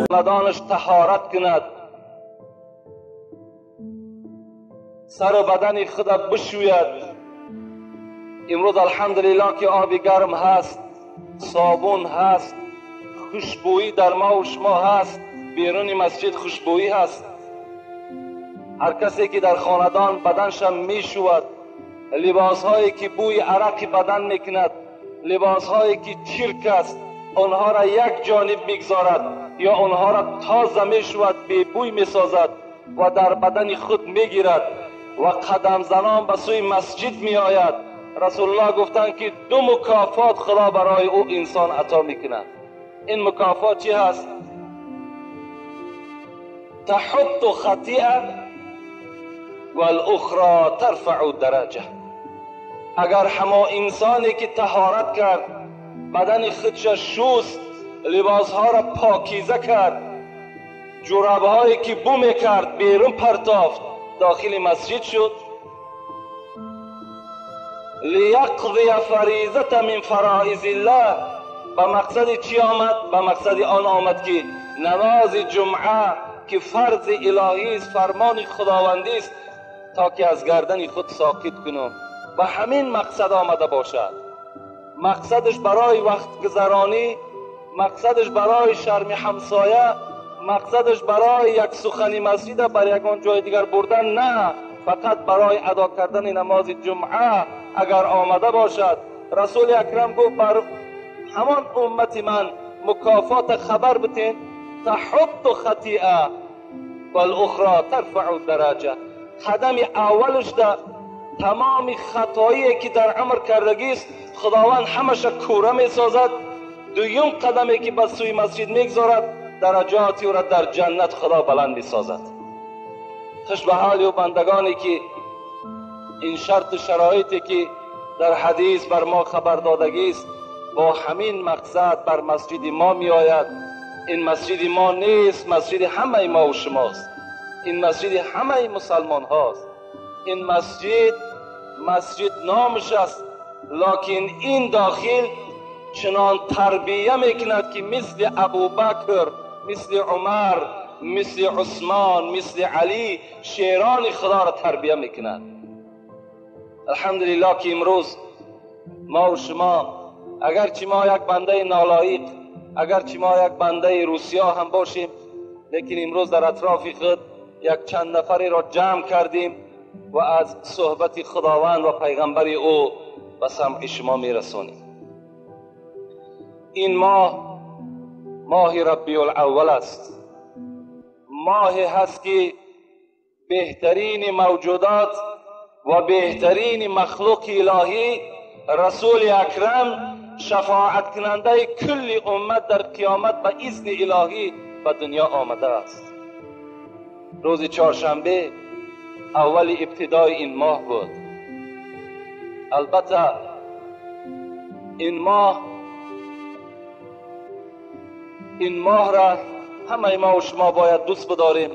بدانش طهارت کند، سر و بدن خود بشوید. امروز الحمدلله که آب گرم هست، صابون هست، خوشبویی در ما و شما هست، بیرون مسجد خوشبویی هست. هر کسی که در خاندان بدنش می شود، لباس هایی که بوی عرق بدن میکند، لباس هایی که چرک است آنها را یک جانب میگذارد یا آنها را تازه می شود بی بوی می سازد و در بدن خود میگیرد و قدم زنان به سوی مسجد می آید. رسول الله گفتند که دو مکافات خدا برای او انسان عطا میکند. این مکافات چی هست؟ تحط خطیئه و الاخرى ترفع درجه. اگر همه انسانی که طهارت کرد، بدن خودش شست، لباس ها را پاکیزه کرد، جوراب هایی که بو میکرد بیرون پرتافت، داخل مسجد شد، لیقضی فریضه من فرائض الله، به مقصد چی آمد؟ به مقصد آن آمد که نماز جمعه که فرض الهی است، فرمان خداوندی است، تا که از گردن خود ساکت کنم. به همین مقصد آمده باشد. مقصدش برای وقت گذرانی، مقصدش برای شرم همسایه، مقصدش برای یک سخنی مسجد بر یکان جای دیگر بردن نه، فقط برای ادا کردن نماز جمعه اگر آمده باشد. رسول اکرم گفت بر همان امت من مکافات خبر بتین، تحط خطیئه و الاخرى ترفع درجه. قدم اولش در تمام خطایی که در عمر کردگی است خداوند همش کوره می سازد. دویم قدمی که به سوی مسجد میگذارد درجاتی او را در جنت خدا بلند می سازد. خوش به حال و بندگانی که این شرط شرایطی که در حدیث بر ما خبر دادگی است با همین مقصد بر مسجد ما می آید. این مسجد ما نیست، مسجد همه ما و شماست. این مسجد همه مسلمان هاست. این مسجد نامش است، لکن این داخل چنان تربیه میکند که مثل ابوبکر، مثل عمر، مثل عثمان، مثل علی شیران خدا را تربیه میکند. الحمدلله که امروز ما و شما اگرچه ما یک بنده نالایق، اگرچه ما یک بنده روسیا هم باشیم، لیکن امروز در اطراف خود یک چند نفری را جمع کردیم و از صحبت خداوند و پیغمبر او به سمع شما میرسونیم. این ماه ربیع الاول است. ماهی هست که بهترین موجودات و بهترین مخلوق الهی رسول اکرم شفاعت کننده کل امت در قیامت به اذن الهی به دنیا آمده است. روز چهارشنبه اول ابتدای این ماه بود. البته این ماه را همه ما و شما باید دوست بداریم،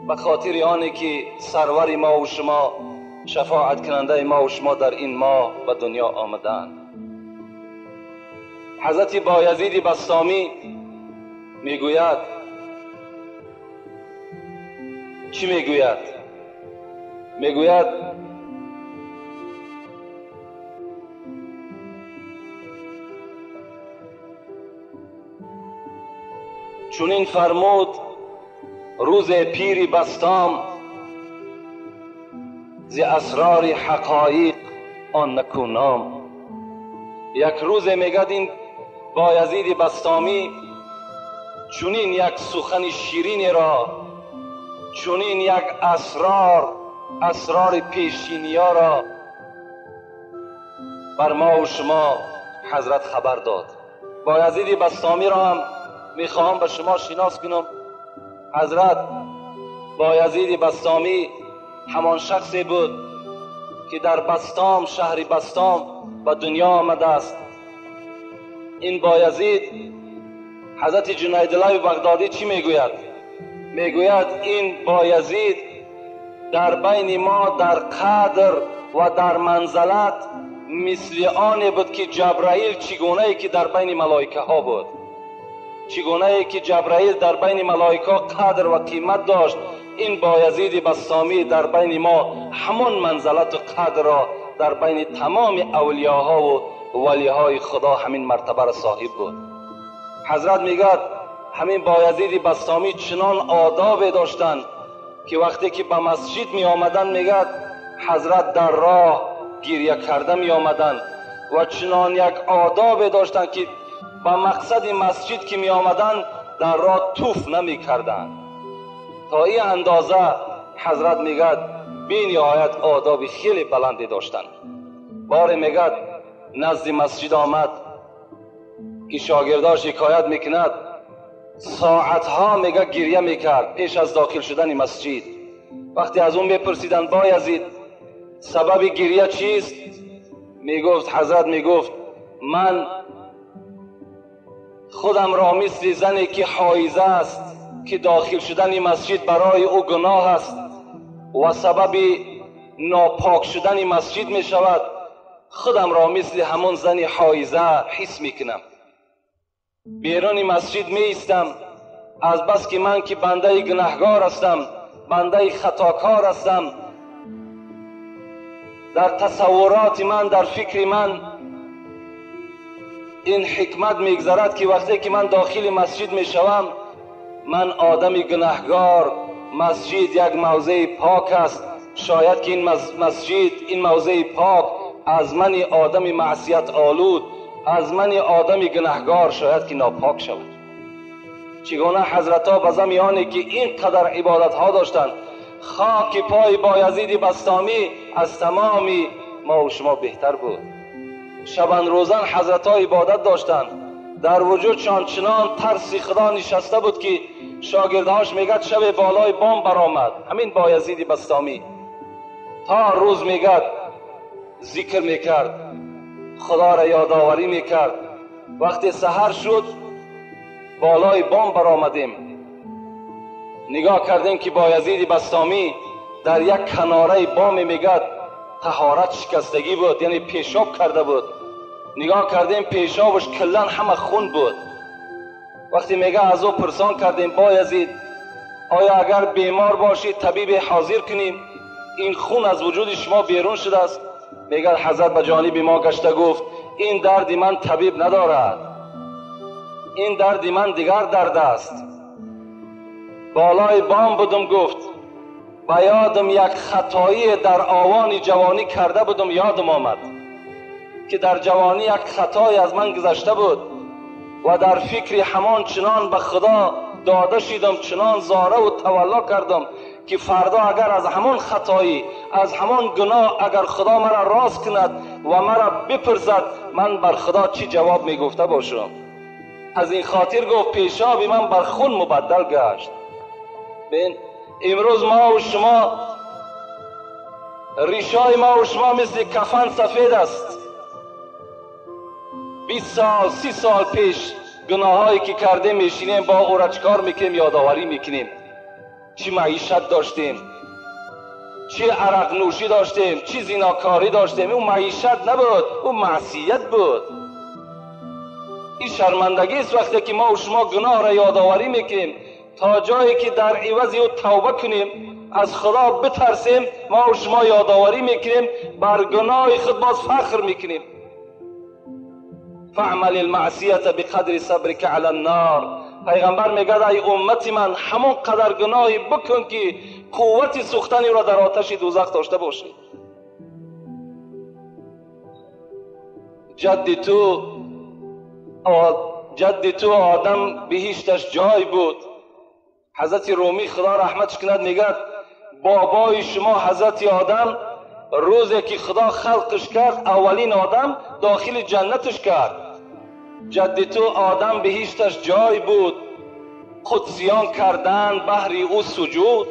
به خاطر آنی که سرور ما و شما، شفاعت کننده ما و شما در این ماه به دنیا آمدند. حضرت بایزید بسطامی میگوید، چی میگوید؟ میگوید چونین فرمود روز پیر بسطام، ز اسرار حقایق آن نکونام. یک روز میگد این بایزید بسطامی چونین یک سخن شیرین را، چونین یک اسرار پیشینیا را بر ما و شما حضرت خبر داد. بایزید بسطامی را هم میخواهم به شما شناس کنم. حضرت بایزید بسطامی همان شخصی بود که در بسطام، شهر بسطام به دنیا آمده است. این بایزید حضرت جنیدالله بغدادی چی میگوید؟ میگوید این بایزید در بین ما در قدر و در منزلت مثل آنی بود که جبرائیل چگونه که در بین ملائکه ها بود، چگونه که جبرائیل در بین ملائکه قدر و قیمت داشت، این بایزید بسطامی در بین ما همون منزلت و قدر را در بین تمام اولیاها و ولیهای خدا همین مرتبه را صاحب بود. حضرت میگه همین بایزید بسطامی چنان آداب داشتند که وقتی که به مسجد می آمدن میگه حضرت در راه گریه کرده می آمدن و چنان یک آداب داشتند که به مقصد مسجد که می آمدن در راه توف نمی کردن. تا این اندازه حضرت میگه بی نهایت آداب خیلی بلندی داشتن. بار میگه نزد مسجد آمد که شاگرداش شکایت میکند ساعتها میگه گریه میکرد پیش از داخل شدن مسجد. وقتی از اون بپرسیدن بایزید سبب گریه چیست، میگفت حضرت میگفت من خودم را مثل زنی که حایضه است که داخل شدن مسجد برای او گناه است و سبب ناپاک شدن مسجد می شود، خودم را مثل همون زن حایضه حس میکنم. بیرون مسجد می ایستم از بس که من که بنده گناهگار هستم، بنده خطاکار هستم. در تصورات من، در فکر من این حکمت میگذرد که وقتی که من داخل مسجد می شوم، من آدم گناهگار، مسجد یک موضع پاک است، شاید که این مسجد، این موضع پاک از من آدم معصیت آلود، از من آدم گناهگار شاید که ناپاک شود. چگونه حضرت ها به زمانی که این قدر عبادت ها داشتند، خاک پای بایزید بسطامی از تمام ما و شما بهتر بود. شبان روزن حضرت ها عبادت داشتند، در وجودشان چنان ترس خدا نشسته بود که شاگردهاش میگد شب بالای بام برآمد همین بایزید بسطامی، تا روز میگد ذکر میکرد، خدا را یادآوری میکرد. وقتی سحر شد بالای بام برآمدیم، نگاه کردیم که بایزید بسطامی در یک کناره بام میگد طهارت شکستگی بود، یعنی پیشاب کرده بود. نگاه کردیم پیشابش کلن همه خون بود. وقتی میگه از او پرسان کردیم بایزید آیا اگر بیمار باشی طبیب حاضر کنیم، این خون از وجود شما بیرون شده است؟ میگه حضرت به جانب ما گشته گفت این درد من طبیب ندارد، این درد من دیگر درد است. بالای بام بودم، گفت با یادم یک خطایی در آوان جوانی کرده بودم، یادم آمد که در جوانی یک خطایی از من گذشته بود و در فکر همان چنان به خدا داده شدم، چنان زاره و تولا کردم که فردا اگر از همان خطایی، از همان گناه اگر خدا مرا راست کند و مرا بپرسد، من بر خدا چی جواب می گفته باشم. از این خاطر گفت پیشاب من بر خون مبدل گشت. ببین امروز ما و شما ریشای ما و شما مثل کفن سفید است. 20 سال 30 سال پیش گناهایی که کرده میشینیم با او را چکار میکنیم؟ یادآوری میکنیم. چی معیشت داشتیم، چی عرق نوشی داشتیم، چی زیناکاری داشتیم. اون معیشت نبود، اون معصیت بود. این شرمندگی است وقتی که ما و شما گناه را یادآوری میکنیم، تا جایی که در عوض او توبه کنیم، از خدا بترسیم، ما و شما یادآوری میکنیم، بر گناه خود باز فخر میکنیم. فعمل المعصیه بقدر صبرک علی النار. پیغمبر میگه ای امتی من همون قدر گناهی بکن که قوت سوختن را در آتش دوزخ داشته باشی. جد تو آدم بهشتش جای بود. حضرت رومی خدا رحمتش کند میگه بابای شما حضرت آدم روزی که خدا خلقش کرد اولین آدم داخل جنتش کرد. جد تو آدم بهشتش جای بود، قدسیان کردن بهر او سجود.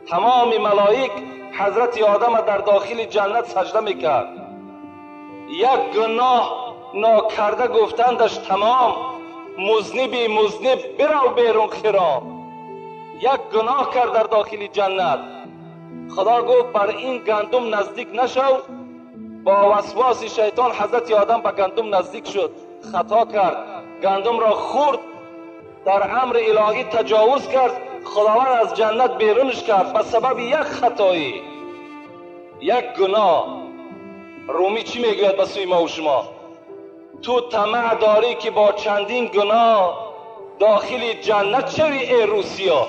تمام ملائک حضرت آدم در داخل جنت سجده میکرد. یک گناه ناکرده گفتندش تمام، مذنب برو بیرون خرام. یک گناه کرد در داخل جنت، خدا گفت بر این گندم نزدیک نشو، با وسواس شیطان حضرت آدم به گندم نزدیک شد، خطا کرد، گندم را خورد، در امر الهی تجاوز کرد. خداوند از جنت بیرونش کرد به سبب یک خطایی، یک گناه. رومی چی میگوید به سوی ما و شما؟ تو طمع داری که با چندین گناه داخل جنت شوی ای روسیا.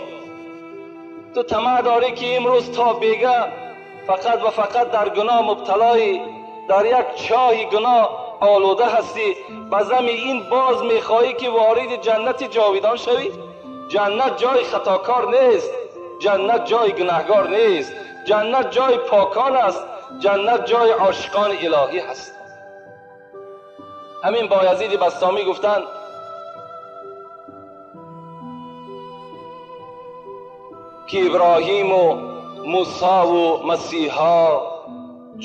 تو طمع داری که امروز تا بیگه فقط و فقط در گناه مبتلایی، در یک چاه گناه آلوده هستی، بزم این باز میخواهی که وارد جنت جاویدان شوی؟ جنت جای خطاکار نیست، جنت جای گناهگار نیست، جنت جای پاکان است، جنت جای عاشقان الهی هست. همین بایزید بسطامی گفتند که ابراهیم و موسی و مسیحا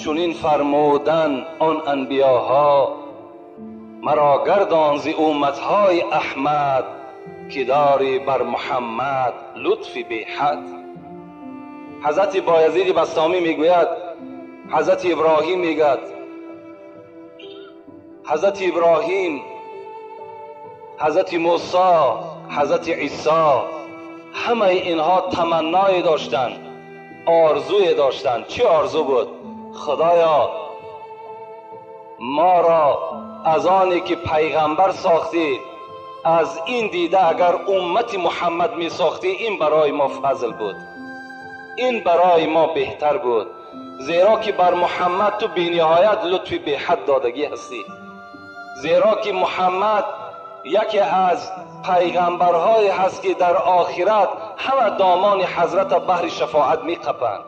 چنین فرمودن آن انبیاها، مرا گردان ز امتهای احمد که داری بر محمد لطف بی حد. حضرت بایزید بسطامی میگوید، حضرت ابراهیم میگوید، حضرت ابراهیم، حضرت موسی، حضرت عیسی، همه اینها تمنای داشتند، آرزوی داشتند. چه آرزو بود؟ خدایا ما را از آنی که پیغمبر ساختی از این دیده اگر امت محمد می ساختی، این برای ما فضل بود، این برای ما بهتر بود، زیرا که بر محمد تو بی نهایت لطف بی حد دادگی هستی، زیرا که محمد یکی از پیغمبرهای هست که در آخرت همه دامان حضرت بحر شفاعت می قپند.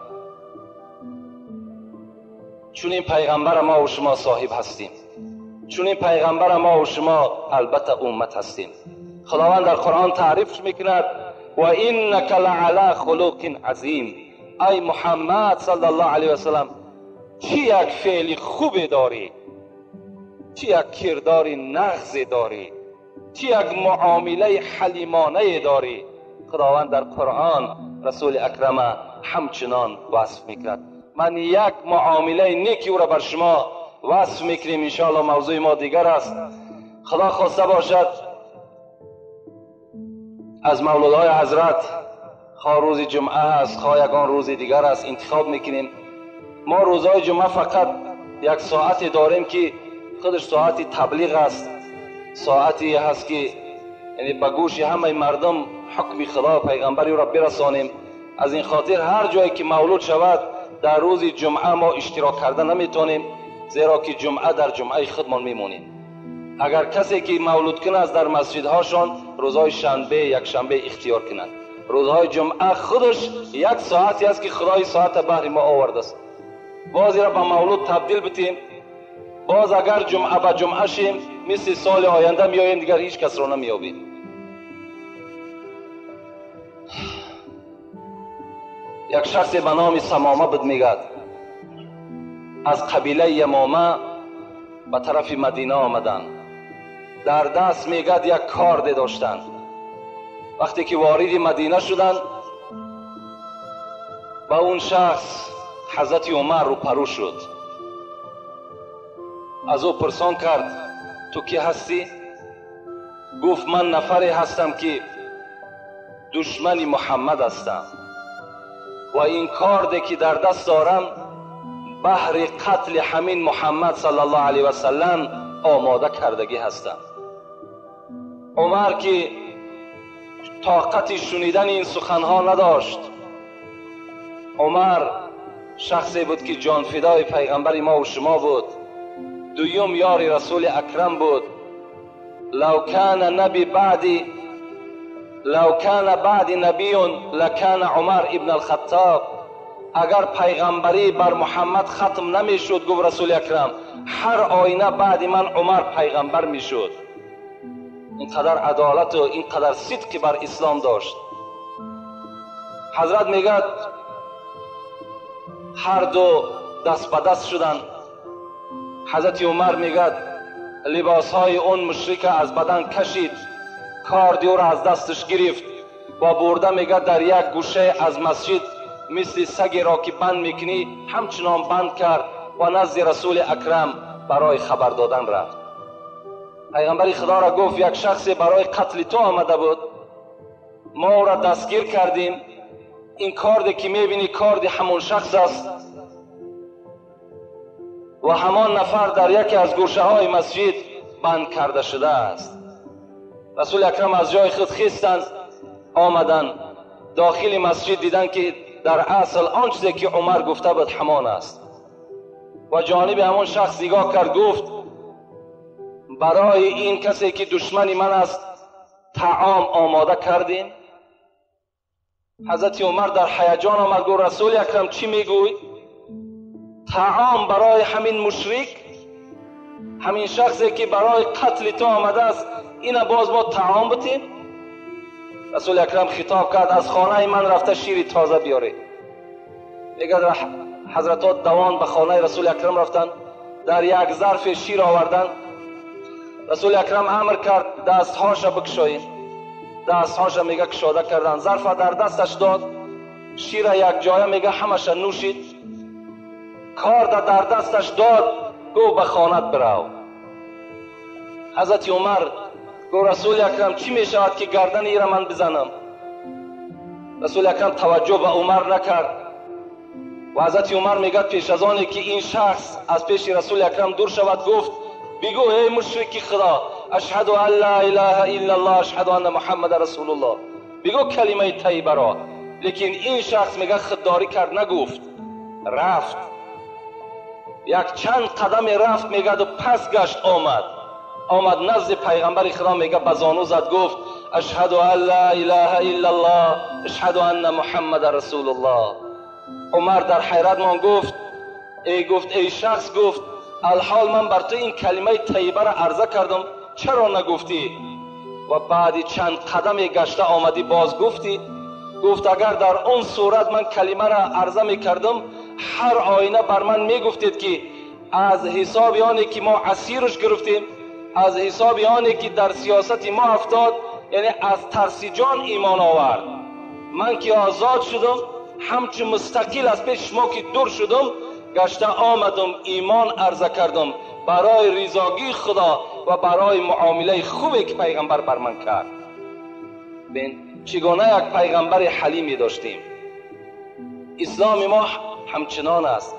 چون این پیغمبر ما و شما صاحب هستیم، چون این پیغمبر ما و شما البته امت هستیم. خداوند در قرآن تعریفش میکند و انک لعلی خلق عظیم. ای محمد صلی الله علیه و سلم، چی یک فعل خوب داری، چی یک کردار نغز داری، چی یک معامله حلیمانه داری. خداوند در قرآن رسول اکرم همچنان وصف میکند. من یک معامله نیکی او را بر شما وصف میکنیم، انشاءالله موضوع ما دیگر است. خدا خواسته باشد از مولودهای حضرت، خواه روز جمعه است خواه یگان روز دیگر است، انتخاب میکنیم. ما روزهای جمعه فقط یک ساعتی داریم که خودش ساعتی تبلیغ است، ساعتی هست که یعنی به گوش همه مردم حکم خدا پیغمبری را برسانیم. از این خاطر هر جایی که مولود شود در روز جمعه ما اشتراک کرده نمیتونیم، زیرا که جمعه در جمعه خودمان میمونیم. اگر کسی که مولود کنه از در مسجدهاشان روزهای شنبه یک شنبه اختیار کنند. روزهای جمعه خودش یک ساعتی است که خدای ساعت بهر ما آورده است. بازی را به مولود تبدیل بتیم، باز اگر جمعه به جمعه شیم مثل سال آینده میاییم دیگر هیچ کس را نمیابیم. یک شخص به نام سمامه بود میگد، از قبیله یمامه به طرف مدینه آمدن. در دست میگد یک کارد داشتن. وقتی که وارد مدینه شدن با اون شخص حضرت عمر رو پرو شد. از او پرسان کرد تو کی هستی؟ گفت من نفری هستم که دشمن محمد هستم و این کارد که در دست دارم بهر قتل همین محمد صلی الله علیه و سلم آماده کردگی هستم. عمر که طاقت شنیدن این سخنها نداشت، عمر شخصی بود که جان فدای پیغمبر ما و شما بود، دویم یار رسول اکرم بود. لو کان بعد نبی لکان عمر ابن الخطاب. اگر پیغمبری بر محمد ختم نمی شد، گفت رسول اکرم، هر آینه بعد من عمر پیغمبر می شد. اینقدر عدالت و اینقدر صدق بر اسلام داشت. حضرت میگد هر دو دست به دست شدن. حضرت عمر میگد لباس های اون مشرک از بدن کشید، کاردی او را از دستش گرفت و برده میگد در یک گوشه از مسجد مثل سگی را که بند میکنی همچنان بند کرد و نزد رسول اکرم برای خبر دادن رفت. پیغمبر خدا را گفت یک شخصی برای قتل تو آمده بود، ما او را دستگیر کردیم، این کارد که میبینی کارد همون شخص است و همان نفر در یکی از گوشه های مسجد بند کرده شده است. رسول اکرم از جای خود خیستند، آمدند داخل مسجد، دیدند که در اصل آن چیزی که عمر گفته بود همان است و جانب همون شخص نگاه کرد، گفت برای این کسی که دشمن من است طعام آماده کردین؟ حضرت عمر در هیجان آمد، گفت رسول اکرم چی میگوی؟ طعام برای همین مشرک، همین شخصی که برای قتل تو آمده است، اینا باز ما طعام بتیم؟ رسول اکرم خطاب کرد از خانه من رفته شیر تازه بیاره. دیگر حضرات دوان به خانه رسول اکرم رفتن، در یک ظرف شیر آوردن. رسول اکرم امر کرد دستهاش بکشایید. دستهاش میگه کشاده کردن، ظرف در دستش داد، شیر یک جایه میگه همش نوشید، کارد در دستش داد، گو به خانت برو. حضرت عمر گو رسول اکرم چی میشود که گردن ای را من بزنم؟ رسول اکرم توجه به عمر نکرد و حضرت عمر میگه پیش از آنی که این شخص از پیش رسول اکرم دور شود گفت بگو ای مشرک خدا، اشهد ان لا اله الا الله اشهد ان محمد رسول الله، بگو کلمه طیبه را. لیکن این شخص میگه خودداری کرد، نگفت، رفت یک چند قدم رفت، میگه و پس گشت آمد نزد پیغمبر خدا، میگه بزانو زد گفت اشهد ان لا اله الا الله اشهد ان محمد رسول الله. عمر در حیرت مان گفت ای شخص، گفت الحال من بر تو این کلمه طیبه را عرضه کردم، چرا نگفتی؟ و بعد چند قدم گشته آمدی باز گفتی؟ گفت اگر در اون صورت من کلمه را عرضه می کردم، هر آینه بر من می گفتید که از حساب آنی که ما اسیرش گرفتیم، از حساب آنی که در سیاست ما افتاد، یعنی از ترس جان ایمان آورد، من که آزاد شدم، همچون مستقل از پیش ما که دور شدم، گشته آمدم ایمان عرضه کردم برای رضاگی خدا و برای معامله خوبی که پیغمبر بر من کرد. ببین چگونه یک پیغمبر حلیمی داشتیم. اسلام ما همچنان است،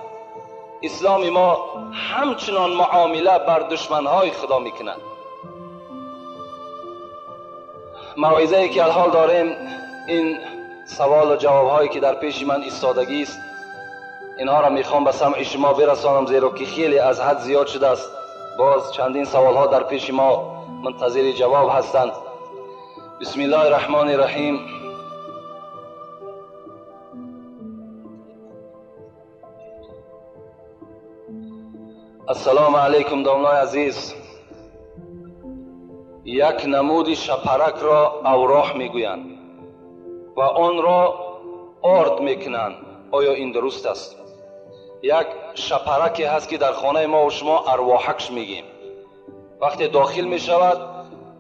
اسلام ما همچنان معامله بر دشمنهای خدا میکنند. موعظه ای که الحال داریم، این سوال و جواب هایی که در پیش من ایستادگی است، اینها را میخوام به سمع شما برسانم، زیرا که خیلی از حد زیاد شده است. باز چندین سوال ها در پیش ما منتظر جواب هستند. بسم الله الرحمن الرحیم. السلام علیکم دامنای عزیز. یک نمود شپرک را اوراح میگویند و آن را آرد میکنند. آیا این درست است؟ یک شپرکی هست که در خانه ما و شما ارواحکش میگیم. وقتی داخل میشود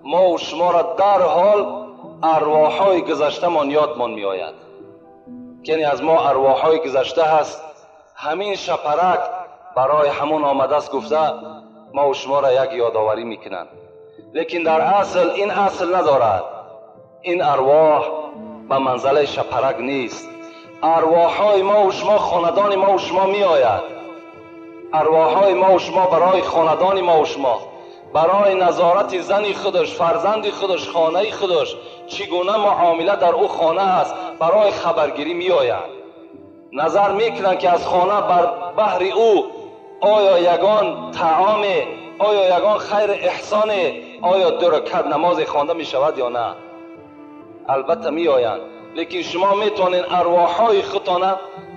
ما و شما را در حال ارواحهای گذشته من یادمان میآید، یعنی از ما ارواحهای گذشته هست. همین شپرک برای همون آمده است گفته ما و شما را یک یادآوری میکنند. لیکن در اصل این اصل ندارد. این ارواح به منزله شپرک نیست. ارواحهای ما و شما، خاندان ما و شما می آید. ارواحهای ما و شما برای خاندان ما و شما، برای نظارت زن خودش، فرزند خودش، خانه خودش، چگونه معامله در او خانه است، برای خبرگیری می آید. نظر میکنند که از خانه بر بحر او آیا یگان طعام، آیا یگان خیر احسان، آیا 2 رکعت نماز خوانده می شود یا نه. البته می آیند، لیکن شما میتونین ارواحهای خودتان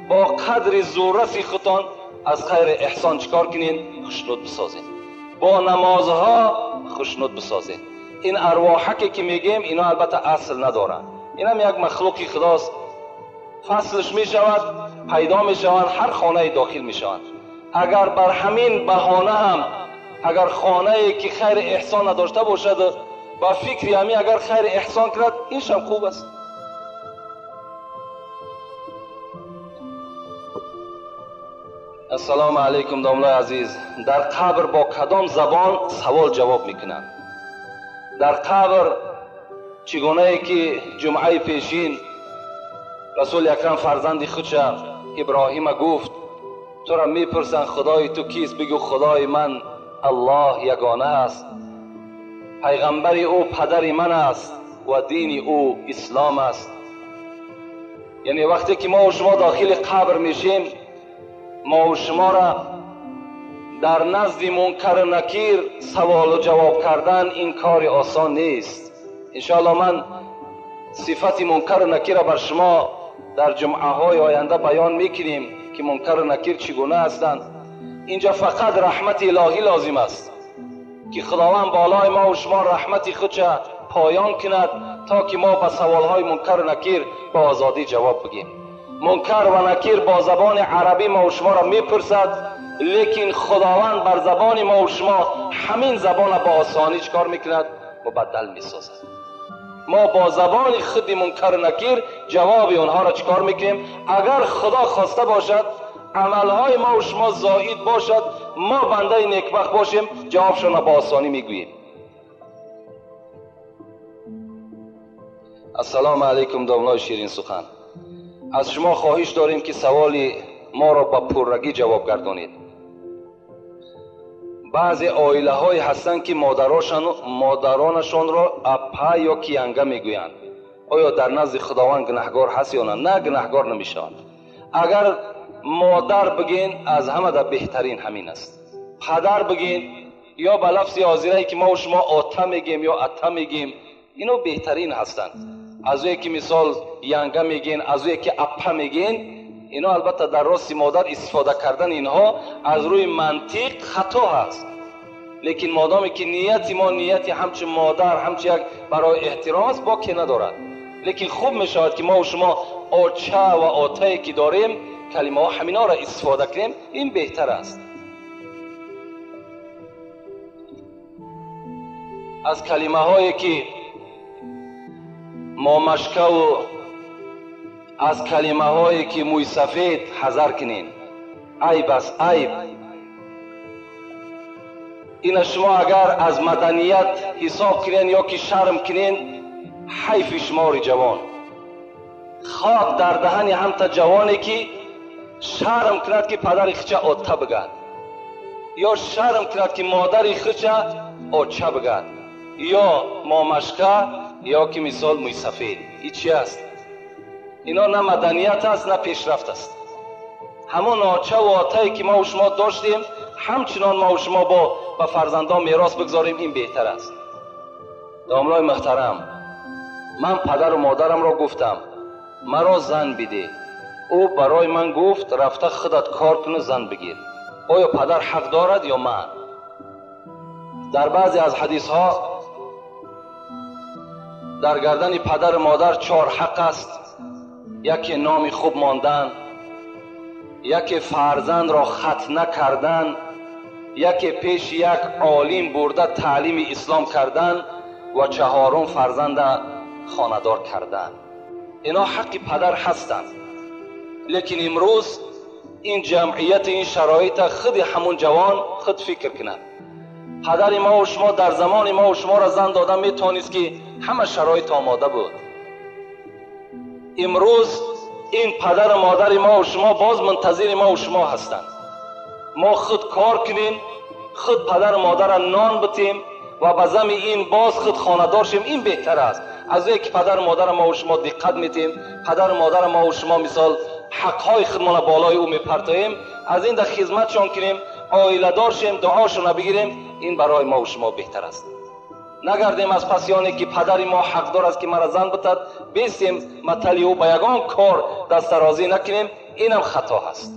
با قدر زوررسی خودتان از خیر احسان چکار کنین؟ خشنود بسازین، با نمازها خشنود بسازین. این ارواحکی که میگیم اینا البته اصل ندارن، این هم یک مخلوقی خداست. فصلش میشود، پیدا میشوند، هر خانه داخل میشوند. اگر بر همین بهانه هم اگر خانه ای که خیر احسان نداشته باشد با فکری همی اگر خیر احسان کرد، اینش هم خوب است. السلام علیکم داملای عزیز. در قبر با کدام زبان سوال جواب میکنند؟ در قبر چگونه ای که جمعه پیشین رسول اکرم فرزند خودش ابراهیم گفت تو را میپرسند خدای تو کیست؟ بگو خدای من الله یگانه است، پیغمبر او پدر من است و دین او اسلام است. یعنی وقتی که ما و شما داخل قبر میشیم، ما و شما را در نزد منکر و نکیر سوال و جواب کردن این کار آسان نیست. انشاءالله من صفت منکر و نکیر را بر شما در جمعه های آینده بیان میکنیم که منکر و نکیر چگونه هستند. اینجا فقط رحمت الهی لازم است که خداوند بالای ما و شما رحمت خودش پایان کند تا که ما به سوالهای منکر و نکیر با آزادی جواب بگیم. منکر و نکیر با زبان عربی ما و شما را میپرسد، لیکن خداوند بر زبان ما و شما همین زبان با آسانی چکار میکند؟ مبدل میسازد. ما با زبان خود منکر و نکیر جواب اونها را چکار میکنیم؟ اگر خدا خواسته باشد عملهای ما و شما زائد باشد، ما بنده نیکبخت باشیم، جوابشون را با آسانی میگوییم. السلام علیکم داملای شیرین سخن. از شما خواهش داریم که سوال ما را با پررگی جواب گردانید. بعضی عائله های هستند که مادرانشان را اپا یا کیانگه میگویند. آیا در نزد خداوند گناهگار هست یا نه؟ نه، گناهگار نمیشوند. اگر مادر بگین از همه در بهترین همین است. پدر بگین یا به لفظ آذری که ما و شما آتا میگیم یا اتا میگیم، اینو بهترین هستند. از اوی که مثال ینگه میگین، از اوی که اپا میگین، اینا البته در راست مادر استفاده کردن اینها از روی منطق خطا هست. لیکن مادامی که نیتی ما نیتی همچه مادر همچه یک برای احترام است باکی ندارد. لیکن خوب میشود که ما و شما آچه و آتایی که داریم کلمه ها همینا را استفاده کنیم، این بهتر است. از کلمه هایی که مامشکه و از کلمه هایی که موی سفید حذر کنین. عیب است، عیب. این شما اگر از مدنیت حساب کنین یا که شرم کنین، حیف شمار جوان. خواب در دهن همتا جوانی که شرم کند که پدر خچه آتا بگد، یا شرم کند که مادر خچه آچه بگد، یا مامشکه یا که مثال موی سفید. این چی است؟ اینا نه مدنیت است نه پیشرفت است. همون آچه و آتایی که ما و شما داشتیم همچنان ما و شما با فرزندان میراث بگذاریم، این بهتر است. داملای محترم، من پدر و مادرم را گفتم مرا زن بده. او برای من گفت رفته خودت کار کنه زن بگیر. آیا پدر حق دارد یا من؟ در بعضی از حدیث ها در گردن پدر و مادر 4 حق است. یکی نام خوب ماندن، یکی فرزند را خط نکردن، یکی پیش یک عالم برده تعلیم اسلام کردن و 4 فرزند خاندار کردن. اینا حق پدر هستند. لیکن امروز این جمعیت این شرایط خود همون جوان خود فکر کنند. پدر ما و شما در زمان ما و شما را زن دادن میتونست که همه شرایط آماده بود. امروز این پدر و مادر ما و شما باز منتظر ما و شما هستند. ما خود کار کنیم، خود پدر و مادر را نان بتیم و به زم این باز خود خاندار شیم، این بهتر است از اینکه پدر و مادر ما و شما دقت میتیم، پدر و مادر ما و شما مثال حقهای خودمان بالای او میپرتاییم، از این در خدمتشان کنیم، عائله دار شیم، دعاشون بگیریم، این برای ما و شما بهتر است. نگردیم از پسیانی که پدر ما حق دار است که مرا زن بتد بیستیم مطلی او به یگان کار دست درازی نکنیم، اینم خطا هست.